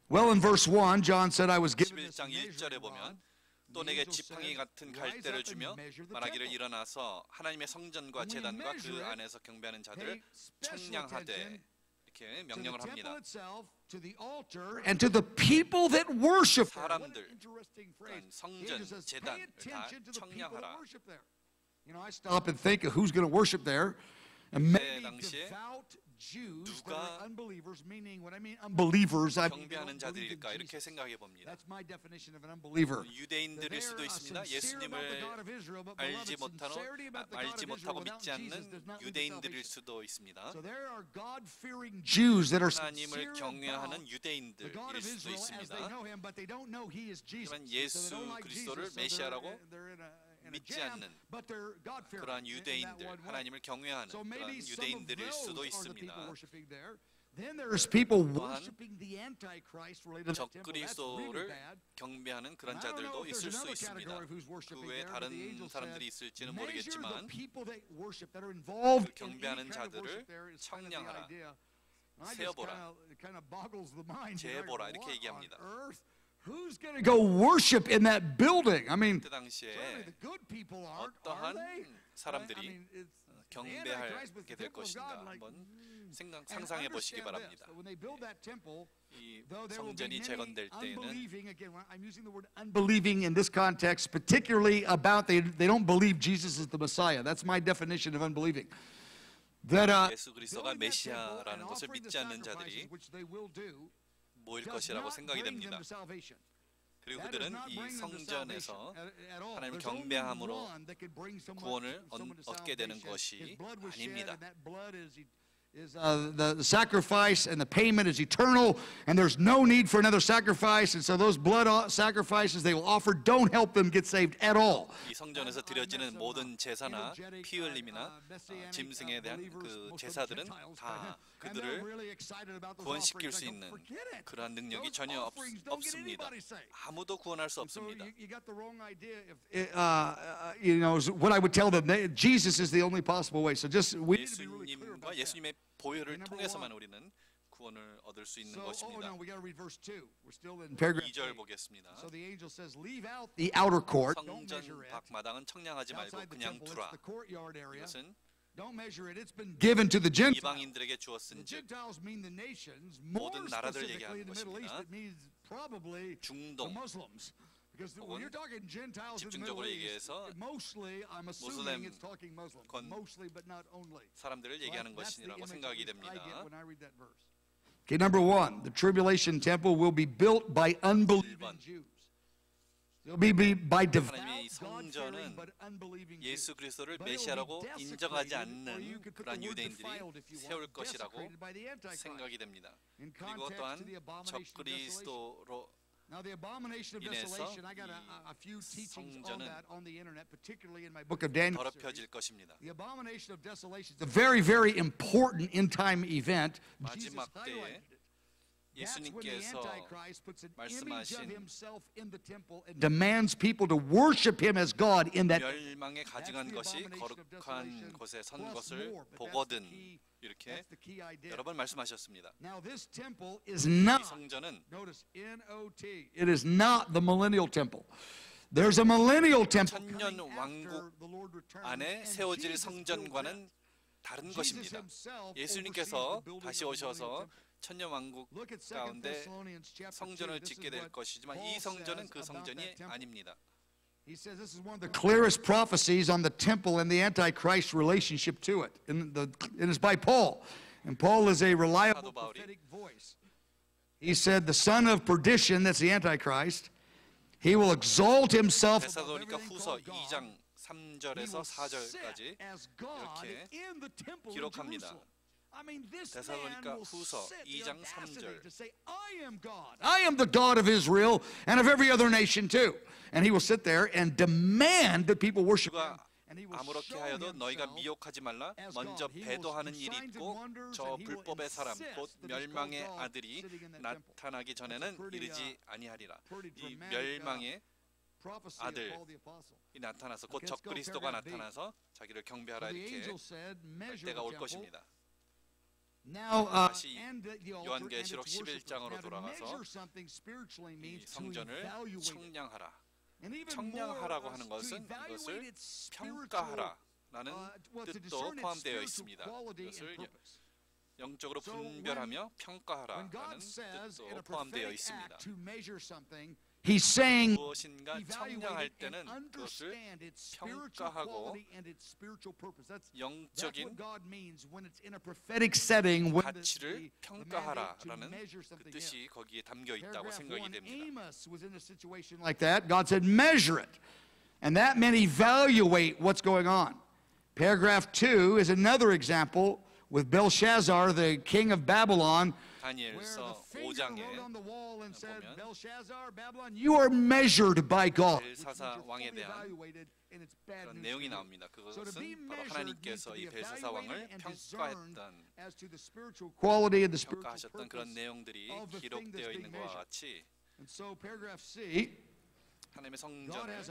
Well, in verse 1, John said, I was given this 11장 1절에 measuring 보면 rod. 또 The 내게 angel 지팡이 said, 같은 "Rise 갈대를 up and 주며 measure the 말하기를 temple." 일어나서 하나님의 성전과 And when you 제단과 measure 그 it, 안에서 경배하는 자들을 Pay special 청량하되 attention 이렇게 to the 명령을 temple 합니다. itself, to the altar, and to the people that worship there. What an 사람들, interesting phrase. 그러니까 성전, The angel says, 제단을 pay 다 attention to the people that 청량하라. worship there. You know, I stop and think of who's going to worship there. And many 당시에 devout Jews that 누가 are unbelievers, meaning what I mean unbelievers, I mean they 경배하는 don't believe in 자들일까 이렇게 Jesus. 생각해 봅니다. That's my definition of an unbeliever. 유대인들일 수도 있습니다. 예수님을 알지 못하고 믿지 않는 유대인들일 수도 있습니다. So there are God-fearing Jews that are 하나님을 sincere 경외하는 about the 유대인들일 God of 수도 Israel as 있습니다. they know Him, but they don't know He is Jesus. 하지만 So they 예수 don't like 그리스도를 Jesus, so 메시아라고 they're in a 믿지 jam, 않는 but they're God-fearing 그러한 in that 유대인들, one way. 하나님을 경외하는 So 그러한 maybe some of 유대인들일 those 수도 are the people 있습니다. worshiping there. Then there's people 또한 worshiping the Antichrist related to that temple. That's really 적그리스도를 bad. 경배하는 그런 And I don't know 자들도 if there's 있을 수 another 있습니다. category of who's worshiping 그 외에 there, but the 다른 angel 사람들이 said, 있을지는 measure the 모르겠지만 people that worship, that are involved in any 경배하는 kind of worship 자들을 there is kind of the 청량하라. idea. And I just 세어보라. kind of boggles the mind. You know, 재보라 what 이렇게 on 얘기합니다. earth? Who's going to go worship in that building? I mean, 그때 certainly 당시에 the good people aren't, are 어떠한 they? I 사람들이 mean, it's 경배하게 될 것인가 한번 상상해 보시기 바랍니다. 이 성전이 재건될 때에는 I'm using the word unbelieving in this context, particularly about they don't believe Jesus is the Messiah. That's my definition of unbelieving. 예수 그리스도가 메시아라는 것을 믿지 않는 자들이 모일 것이라고 생각이 됩니다. 그리고 그들은 이 성전에서 하나님을 경배함으로 구원을 얻게 되는 것이 아닙니다. The sacrifice and the payment is eternal, and there's no need for another sacrifice. And so those blood sacrifices they will offer don't help them get saved at all. 이 성전에서 드려지는 모든 제사나 피 흘림이나 짐승에 대한 그 제사들은 다 그들을 구원시킬 수 있는 그러한 능력이 전혀 없습니다. 아무도 구원할 수 없습니다. You know what I would tell them. Jesus is the only possible way. So just we need to be really clear about that. 예수님의 보혈을 통해서만 우리는 구원을 얻을 수 있는 것입니다. 2절 보겠습니다. So the angel says, leave out the outer court. 성전 밖마당은 청량하지 말고 그냥 두라. 이것은 Don't measure it. It's been given to the Gentiles. 이방인들에게 주었은즉 모든 나라들 얘기하는 것입니다. 중동 Because when you're talking Gentiles in the Middle East, mostly I'm assuming it's talking Muslims, mostly but not only. 사람들을 얘기하는 것이라고 생각이 됩니다. Okay, number one, the tribulation temple will be built by unbelieving Jews. It'll be by devout, God-fearing but unbelieving Jews. 예수 그리스도를 메시아라고 인정하지 않는 그런 유대인들이 세울 것이라고 생각이 됩니다. 그리고 또한 적그리스도로 Now the abomination of desolation, I got a few teachings on that on the internet, particularly in my book of Daniel. 더럽혀질 것입니다. The abomination of desolation is a very, very important end-time event. 마지막 때에 예수님께서 말씀하신 demands people to worship Him as God in that. 멸망에 가증한 것이 거룩한 곳에 선 것을 보거든. 이렇게 여러 번 말씀하셨습니다. 이 성전은 It is not the millennial temple. There's a millennial temple. 천년 왕국 안에 세워질 성전과는 다른 것입니다. 예수님께서 다시 오셔서 천년 왕국 가운데 성전을 짓게 될 것이지만 이 성전은 그 성전이 아닙니다. He says this is one of the clearest prophecies on the temple and the Antichrist relationship to it. And it's by Paul. And Paul is a reliable prophetic voice. He said the son of perdition, that's the Antichrist, he will exalt himself above everything called God. 2장 3절에서 4절까지 이렇게 기록합니다. 데살로니가 후서 2장 3절. I am the God of Israel and of every other nation too. And he will sit there and demand that people worship him. 아무렇게 하여도 너희가 미혹하지 말라. 먼저 배도하는 일이 있고 저 불법의 사람 곧 멸망의 아들이 나타나기 전에는 이르지 아니하리라. 이 멸망의 아들이 나타나서 곧 적그리스도가 나타나서 자기를 경배하라 이렇게 할 때가 올 것입니다. 다시 요한계시록 11장으로 돌아가서 이 성전을 청량하라. 청량하라고 하는 것은 이것을 평가하라라는 뜻도 포함되어 있습니다. 이것을 영적으로 분별하며 평가하라라는 뜻도 포함되어 있습니다. He's saying 무엇인가 청량할 때는 그것을 평가하고 영적인 가치를 평가하라라는 그 뜻이 거기에 담겨 있다고 생각이 됩니다. Like that, God said, measure it. And that meant evaluate what's going on. Paragraph 2 is another example with Belshazzar, the king of Babylon. 다니엘서 5장에 보면 You are measured by God. 벨사사 왕에 대한 그런 내용이 나옵니다. 그것은 바로 하나님께서 이 벨사사 왕을 평가하셨던 그런 내용들이 기록되어 있는 것과 같이 하나님의 하나님의 성전을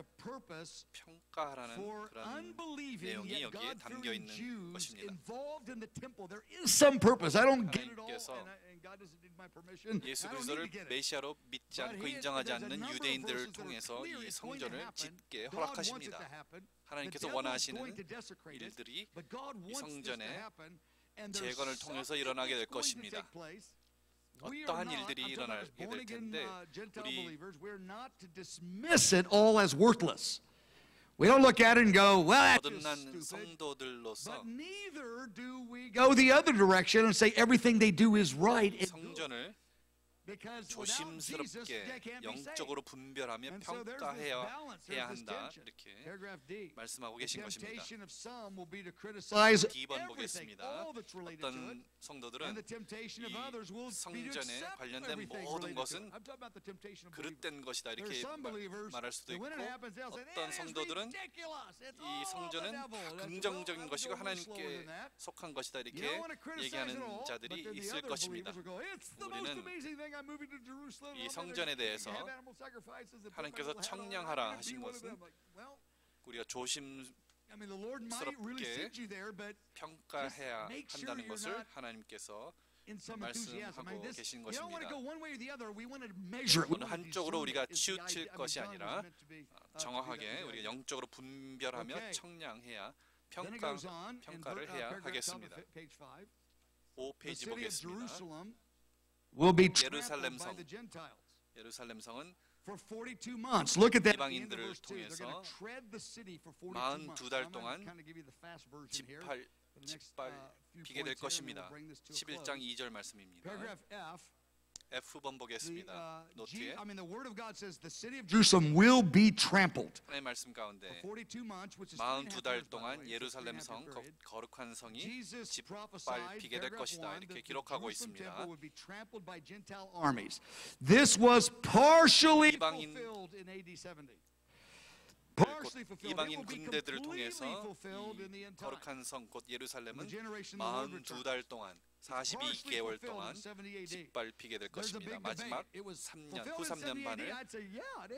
평가하라는 그런 내용이 여기에 담겨 있는 것입니다. Some purpose. I don't get it all. And God doesn't need my permission. 예수 그리스도를 메시아로 믿지 않고 인정하지 않는 유대인들을 통해서 이 성전을 짓게 허락하십니다. 하나님께서 원하시는 일들이 이 성전의 재건을 통해서 일어나게 될 것입니다. 어떠한 일들이 일어나게 될 텐데 우리 We don't look at it and go, well, 거듭난 성도들로서 but neither do we go the other direction and say everything they do is right. 성전을 조심스럽게 영적으로 분별하며 평가해야 한다 이렇게 말씀하고 계신 것입니다. D번 보겠습니다. 어떤 성도들은 이 성전에 관련된 모든 것은 그릇된 것이다 이렇게 말할 수도 있고 어떤 성도들은 이 성전은 긍정적인 것이고 하나님께 속한 것이다 이렇게 얘기하는 자들이 있을 것입니다. 우리는 이 성전에 대해서 하나님께서 청량하라 하신 것은 우리가 조심스럽게 평가해야 한다는 것을 하나님께서 말씀하고 계신 것입니다. 어느 한쪽으로 우리가 치우칠 것이 아니라 정확하게 우리가 영적으로 분별하며 청량해야 평가를 해야 하겠습니다. 5페이지 보겠습니다. 예루살렘 성. 예루살렘 성은 이방인들을 통해서 42달 동안 짓밟히게 될 것입니다. 11장 2절 말씀입니다. F번 보겠습니다. 노트에 The word of God says the city of Jerusalem will be trampled. 하나님의 말씀 가운데 42달 동안 예루살렘 성 거룩한 성이 짓밟히게 될 것이다 이렇게 기록하고 있습니다. This was partially fulfilled in AD 70. 이방인 군대들을 통해서 이 거룩한 성 곧 예루살렘은 42달 동안 42개월 동안 짓밟히게 될 것입니다. 마지막 3년, 후 3년 반을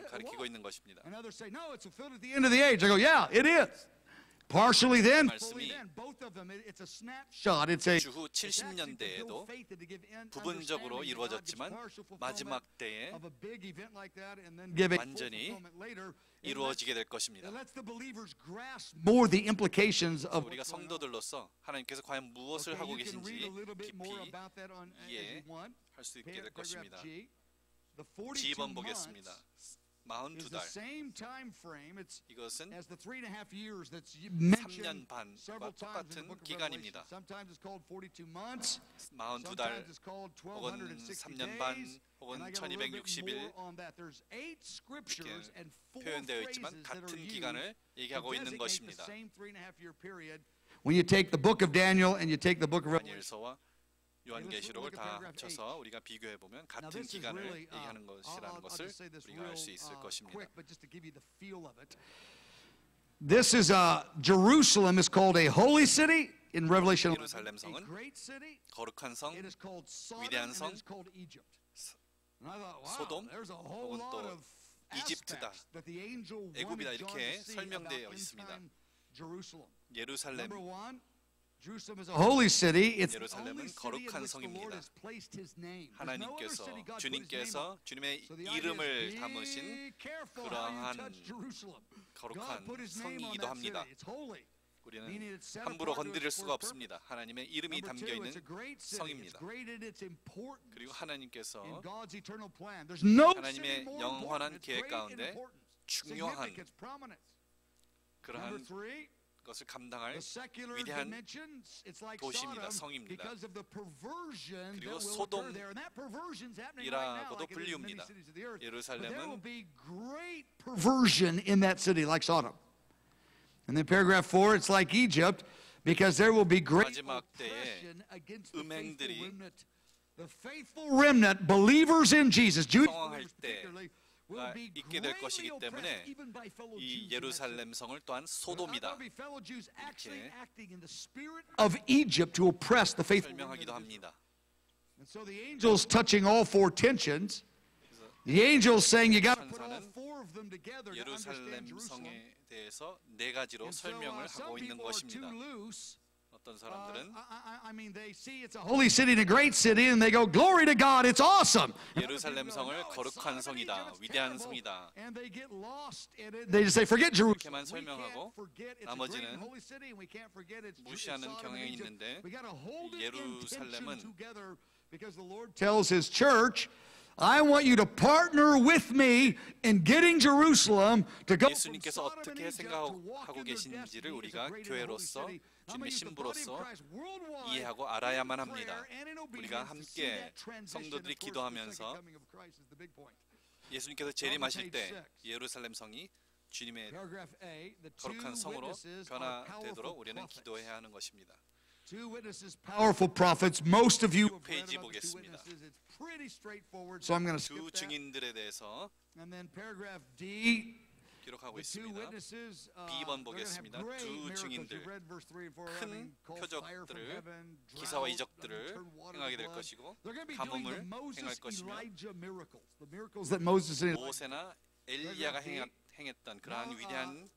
가리키고 있는 것입니다. Partially then, 말씀이 주후 70년대에도 부분적으로 이루어졌지만 마지막 때에 완전히 이루어지게 될 것입니다. 우리가 성도들로서 하나님께서 과연 무엇을 하고 계신지 깊이 이해할 수 있게 될 것입니다. G번 보겠습니다. 42달. 이것은 3년 반과 똑같은 기간입니다. 42달 혹은 3년 반 혹은 1260일 이렇게 표현되어 있지만 같은 기간을 얘기하고 있는 것입니다. When you take the book of Daniel and you take the book of 다니엘서와 요한계시록을 다 합쳐서 우리가 비교해 보면 같은 기간을 얘기하는 것이라는 것을 우리가 알 수 있을 것입니다. This is Jerusalem is called a holy city in Revelation. 예루살렘 성은 거룩한 성, 위대한 성, 소돔 혹은 또 이집트다, 애굽이다 이렇게 설명되어 있습니다. 예루살렘 Holy city. 예루살렘은 거룩한 성입니다. 하나님께서 주님께서 주님의 이름을 담으신 그러한 거룩한 성이기도 합니다. 우리는 함부로 건드릴 수가 없습니다. 하나님의 이름이 담겨 있는 성입니다. 그리고 하나님께서 하나님의 영원한 계획 가운데 중요한 그러한 것을 감당할 위대한 도시입니다. 성입니다. 그리고 소돔이라고도 불리웁니다. 예루살렘은 perversion in that city like Sodom. And then paragraph 4, it's like Egypt because there will be great oppression against the faithful remnant. The faithful remnant, believers in Jesus, Jewish believers particularly, 있게 될 것이기 때문에 이 예루살렘 성을 또한 소돔이다 이렇게 of Egypt to oppress the faithful. 설명하기도 합니다. And so the angels touching all four tensions. The angels saying you got to 강사는 예루살렘 성에 대해서 네 가지로 설명을 하고 있는 것입니다. 어떤 사람들은 I mean, they see it's a holy city and a great city, and they go, "Glory to God, it's awesome." 예루살렘 성을 거룩한 성이다, 위대한 성이다. And they get lost in it. They just say, "Forget Jerusalem." 이렇게만 설명하고 나머지는 무시하는 경향이 있는데 예루살렘은 because the Lord tells His church, I want you to partner with me in getting Jerusalem to go. 예수님께서 어떻게 생각하고 계신지를 우리가 교회로서 주님의 신부로서 이해하고 알아야만 합니다. 우리가 함께 성도들이 기도하면서 예수님께서 재림하실 때 예루살렘 성이 주님의 거룩한 성으로 변화되도록 우리는 기도해야 하는 것입니다. Two witnesses, powerful prophets. Most of you have read 페이지 about the two 보겠습니다. witnesses. It's pretty straightforward, so I'm going to skip 두 that. 증인들에 대해서 And then paragraph D, 기록하고 the two 있습니다. witnesses. B번 They're going to 보겠습니다. have great 두 miracles. 증인들. You read verse 3 and 4. 큰 having cold fire from 표적들을 heaven, 기사와 drought, 이적들을 turn water to 행하게 될 blood. 것이고 They're going to be doing the 가뭄을 Moses, 행할 것이며 Elijah miracles. The miracles that Moses and Elijah. 모세나 엘리야가 행했던 그러한 위대한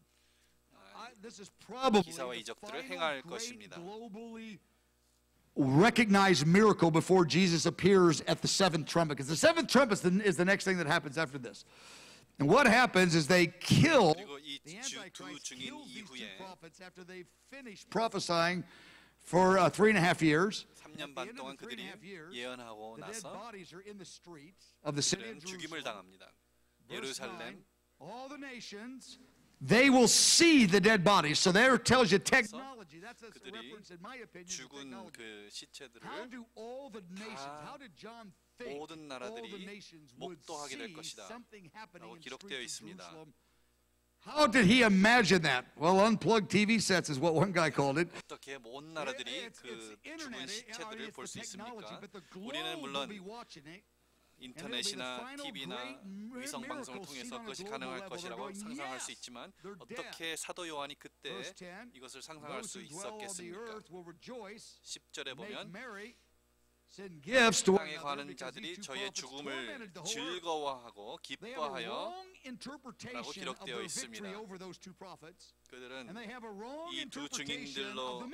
This is probably 기사와 the 이적들을 final 행할 great 것입니다. globally recognized miracle before Jesus appears at the seventh trumpet. Because the seventh trumpet is the next thing that happens after this. And what happens is they kill 그리고 이 the 두 Antichrist 증인 kills these two 이후에 prophets after they've finished prophesying for 3.5 years. 3년 반 동안 그들이 예언하고 The dead 나서 bodies are in the streets of the city of 그들은 죽임을 Jerusalem. 당합니다. Verse 9, 예루살렘 all the nations, they will see the dead bodies. So there tells you technology. That's a 그들이 reference, in my opinion, to 죽은 technology. 그 시체들을 How do all the nations, how did John think 모든 all the 나라들이 nations would 목도하게 될 see 것이다 something happening 라고 in the 기록되어 streets of 있습니다. Jerusalem? How did he imagine that? Well, unplugged TV sets is what one guy called it. 어떻게 온 나라들이 It's 그 죽은 internet, 시체들을 it's 볼 the 수 technology, 있습니까? but the 우리는 globe will 물론 be watching it. 인터넷이나 TV나 위성 방송을 통해서 그것이 가능할 것이라고 상상할 수 있지만 어떻게 사도 요한이 그때 이것을 상상할 수 있었겠습니까? 10절에 보면 땅에 거하는 자들이 저의 죽음을 즐거워하고 기뻐하여 라고 기록되어 있습니다. 그들은 이 두 증인들로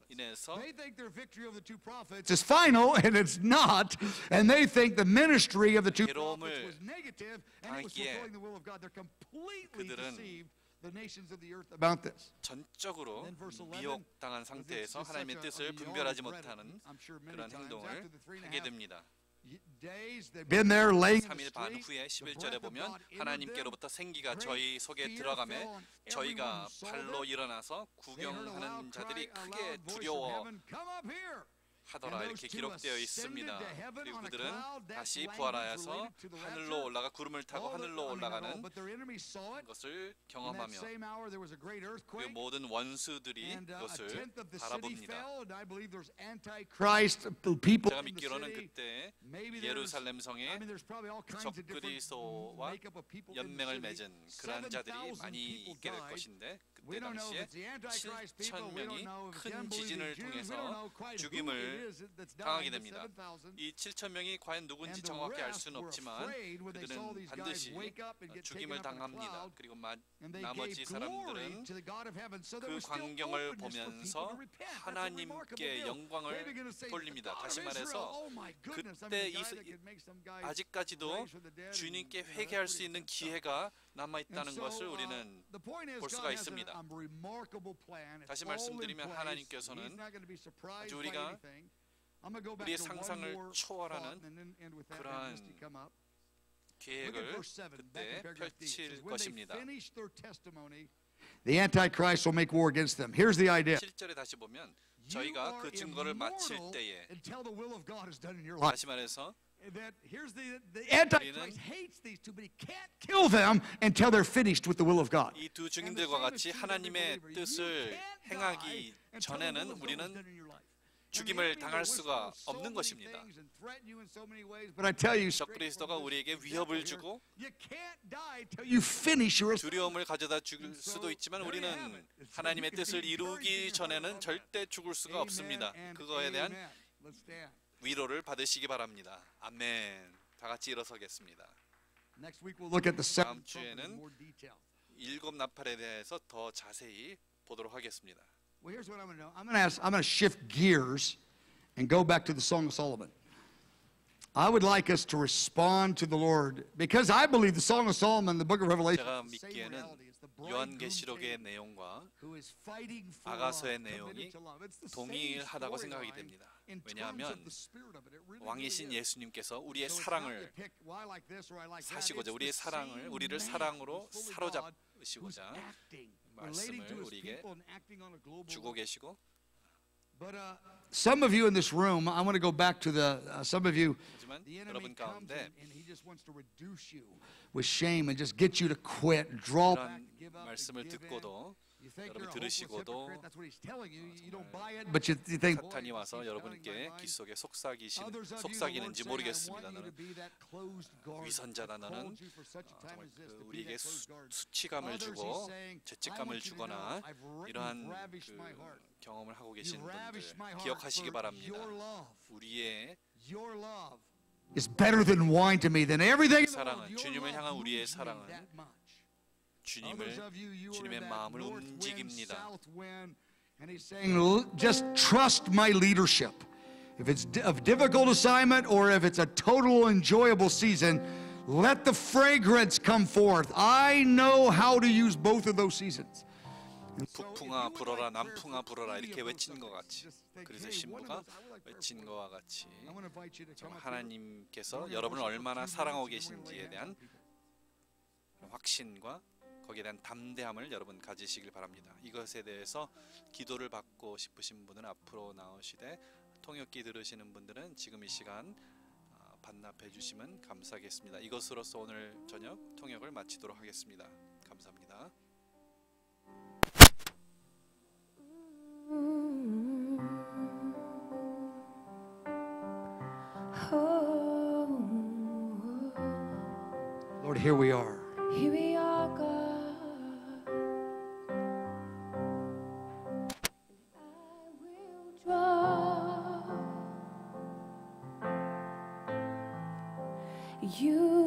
인해서 It's final and it's not, and they think the ministry of the two prophets was negative and it was fulfilling the will of God. They're completely deceived the nations of the earth about this. 전적으로 미혹당한 상태에서 하나님의 뜻을 분별하지 못하는 그런 행동을 하게 됩니다. 3일 반 후에 11절에 보면 하나님께로부터 생기가 저희 속에 들어가매 저희가 발로 일어나서 구경하는 자들이 크게 두려워 하더라 이렇게 기록되어 있습니다. 그리고 그들은 다시 부활하여서 하늘로 올라가 구름을 타고 하늘로 올라가는 것을 경험하며 그 모든 원수들이 그것을 바라봅니다. 제가 믿기로는 그때 예루살렘 성에 적그리스도와 연맹을 맺은 그러한 자들이 많이 있게 될 것인데 그때 당시에 7,000명이 큰 지진을 통해서 죽임을 당하게 됩니다. 이 7,000명이 과연 누군지 정확히 알 수는 없지만 그들은 반드시 죽임을 당합니다. 그리고 나머지 사람들은 그 광경을 보면서 하나님께 영광을 돌립니다. 다시 말해서 그때 아직까지도 주님께 회개할 수 있는 기회가 남아있다는 것을 우리는 볼 수가 있습니다. 다시 말씀드리면 하나님께서는 아주 우리가 우리의 상상을 초월하는 그러한 계획을 그때 펼칠 것입니다. The Antichrist will make war against them. Here's the idea. 7절에 다시 보면 저희가 그 증거를 마칠 때에 until the will of God is done in your life. 다시 말해서 That here's the Antichrist hates these two, but he can't kill them until they're finished with the will of God. 이 두 증인들과 같이 하나님의 뜻을 행하기 전에는 우리는 죽임을 당할 수가 없는 것입니다. 적그리스도가 우리에게 위협을 주고 두려움을 가져다 줄 수도 있지만 우리는 하나님의 뜻을 이루기 전에는 절대 죽을 수가 없습니다. 그거에 대한 위로를 받으시기 바랍니다. 아멘. 다 같이 일어서겠습니다. Next week we'll look at the 다음 seven trumpets in 주에는 more detail. 7 나팔에 대해서 더 자세히 보도록 하겠습니다. Well, here's what I'm going to do. I'm going to shift gears and go back to the Song of Solomon. I would like us to respond to the Lord because I believe the Song of Solomon, the book of Revelation, 제가 믿기에는 요한계시록의 내용과 아가서의 내용이 동일하다고 생각하게 됩니다. 왜냐하면 왕이신 예수님께서 우리의 사랑을 사시고자 우리를 사랑으로 사로잡으시고자 말씀을 우리에게 주고 계시고 But some of you in this room, I want to go back to some of you. The enemy comes and he just wants to reduce you with shame and just get you to quit, draw back, give up, 말씀을 give in. 듣고도 You think 여러분 you're a hopeless 들으시고도 hypocrite. That's what he's telling you. You don't buy it, but you think. 사탄이 와서 여러분께 귀 속에 속삭이는지 모르겠습니다. 너는 위선자다. 너는 우리에게 수치감을 주고 죄책감을 주거나 이러한 경험을 하고 계신 분들 기억하시기 바랍니다. 우리의 Is better than wine to me than everything. 사랑은 주님을 향한 우리의 사랑은 주님의 마음을 움직입니다. And he's saying, just trust my leadership. If it's a difficult assignment or if it's a total enjoyable season, let the fragrance come forth. I know how to use both of those seasons. 북풍아 불어라 남풍아 불어라 이렇게 외친 것 같이 그래서 신부가 외친 것과 같이 하나님께서 여러분을 얼마나 사랑하고 계신지에 대한 확신과 거기에 대한 담대함을 여러분 가지시길 바랍니다. 이것에 대해서 기도를 받고 싶으신 분은 앞으로 나오시되 통역기 들으시는 분들은 지금 이 시간 반납해 주시면 감사하겠습니다. 이것으로서 오늘 저녁 통역을 마치도록 하겠습니다. 감사합니다. Lord, here we are. Here we are, God. I will draw you